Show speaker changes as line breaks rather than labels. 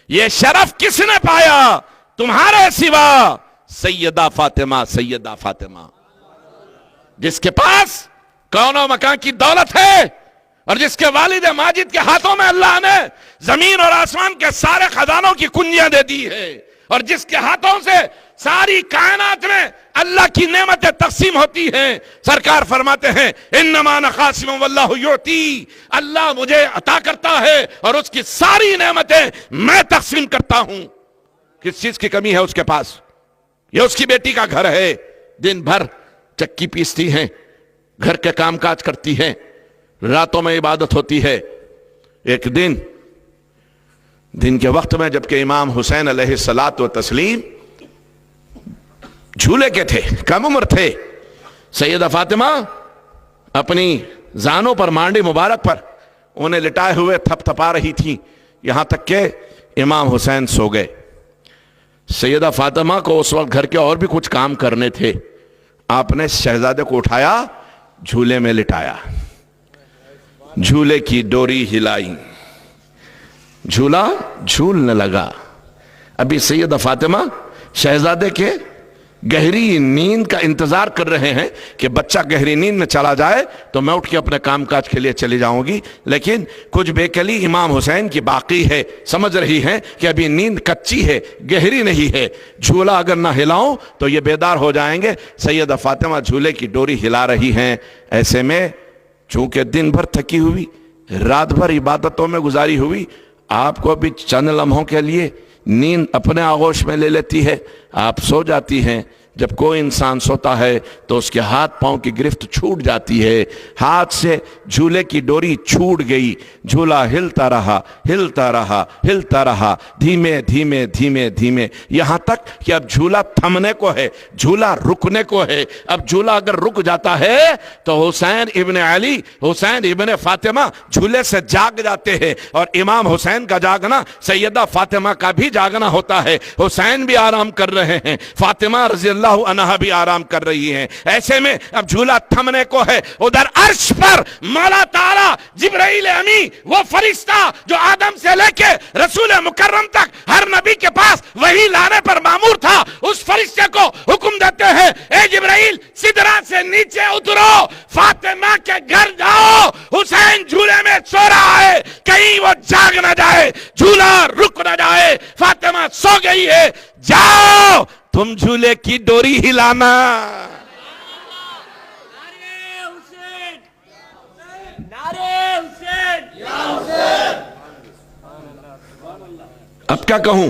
یہ شرف کس نے پایا تمہارے سوا؟ سیدہ فاطمہ، سیدہ فاطمہ، جس کے پاس کون و مکان کی دولت ہے اور جس کے والد ماجد کے ہاتھوں میں اللہ نے زمین اور آسمان کے سارے خزانوں کی کنجیاں دے دی ہے، اور جس کے ہاتھوں سے ساری کائنات میں اللہ کی نعمتیں تقسیم ہوتی ہیں۔ سرکار فرماتے ہیں انما انا قاسم واللہ یعطی، اللہ مجھے عطا کرتا ہے اور اس کی ساری نعمتیں میں تقسیم کرتا ہوں۔ کس چیز کی کمی ہے اس کے پاس؟ یہ اس کی بیٹی کا گھر ہے، دن بھر چکی پیستی ہیں، گھر کے کام کاج کرتی ہیں، راتوں میں عبادت ہوتی ہے۔ ایک دن کے وقت میں جبکہ امام حسین علیہ الصلاۃ والتسلیم جھولے کے تھے، کم عمر تھے، سیدہ فاطمہ اپنی زانوں پر، مانڈی مبارک پر انہیں لٹائے ہوئے تھپ تھپا رہی تھی، یہاں تک کہ امام حسین سو گئے۔ سیدہ فاطمہ کو اس وقت گھر کے اور بھی کچھ کام کرنے تھے، آپ نے شہزادے کو اٹھایا، جھولے میں لٹایا، جھولے کی ڈوری ہلائی، جھولا جھولنے لگا۔ ابھی سیدہ فاطمہ شہزادے کے گہری نیند کا انتظار کر رہے ہیں کہ بچہ گہری نیند میں چلا جائے تو میں اٹھ کے اپنے کام کاج کے لیے چلی جاؤں گی، لیکن کچھ بے کلی امام حسین کی باقی ہے، سمجھ رہی ہیں کہ ابھی نیند کچی ہے، گہری نہیں ہے، جھولا اگر نہ ہلاؤں تو یہ بیدار ہو جائیں گے۔ سیدہ فاطمہ جھولے کی ڈوری ہلا رہی ہیں، ایسے میں چونکہ دن بھر تھکی ہوئی، رات بھر عبادتوں میں گزاری ہوئی، آپ کو بھی چند لمحوں کے لیے نیند اپنے آغوش میں لے لیتی ہے، آپ سو جاتی ہیں۔ جب کوئی انسان سوتا ہے تو اس کے ہاتھ پاؤں کی گرفت چھوٹ جاتی ہے، ہاتھ سے جھولے کی ڈوری چھوٹ گئی، جھولا ہلتا رہا، ہلتا رہا، ہلتا رہا، دھیمے دھیمے دھیمے دھیمے، یہاں تک کہ اب جھولا تھمنے کو ہے، جھولا رکنے کو ہے۔ اب جھولا اگر رک جاتا ہے تو حسین ابن علی، حسین ابن فاطمہ جھولے سے جاگ جاتے ہیں، اور امام حسین کا جاگنا سیدہ فاطمہ کا بھی جاگنا ہوتا ہے۔ حسین بھی آرام کر رہے ہیں، فاطمہ رضی اللہ عنہا بھی آرام کر رہی ہیں، ایسے میں اب جھولا تھمنے کو ہے۔ ادھر عرش پر مولا تعالی جبرائیل امی، وہ فرشتہ جو آدم سے لے کے رسول مکرم تک ہر نبی کے پاس وحی لانے پر مامور تھا، اس فرشتے کو حکم دیتے ہیں اے جبرائیل سدرہ سے نیچے اترو، فاطمہ کے گھر جاؤ، حسین جھولے میں سو رہا ہے، کہیں وہ جاگ نہ جائے، جھولا رک نہ جائے، فاطمہ سو گئی ہے، جاؤ تم جھولے کی ڈوری ہلانا۔ اب کیا کہوں؟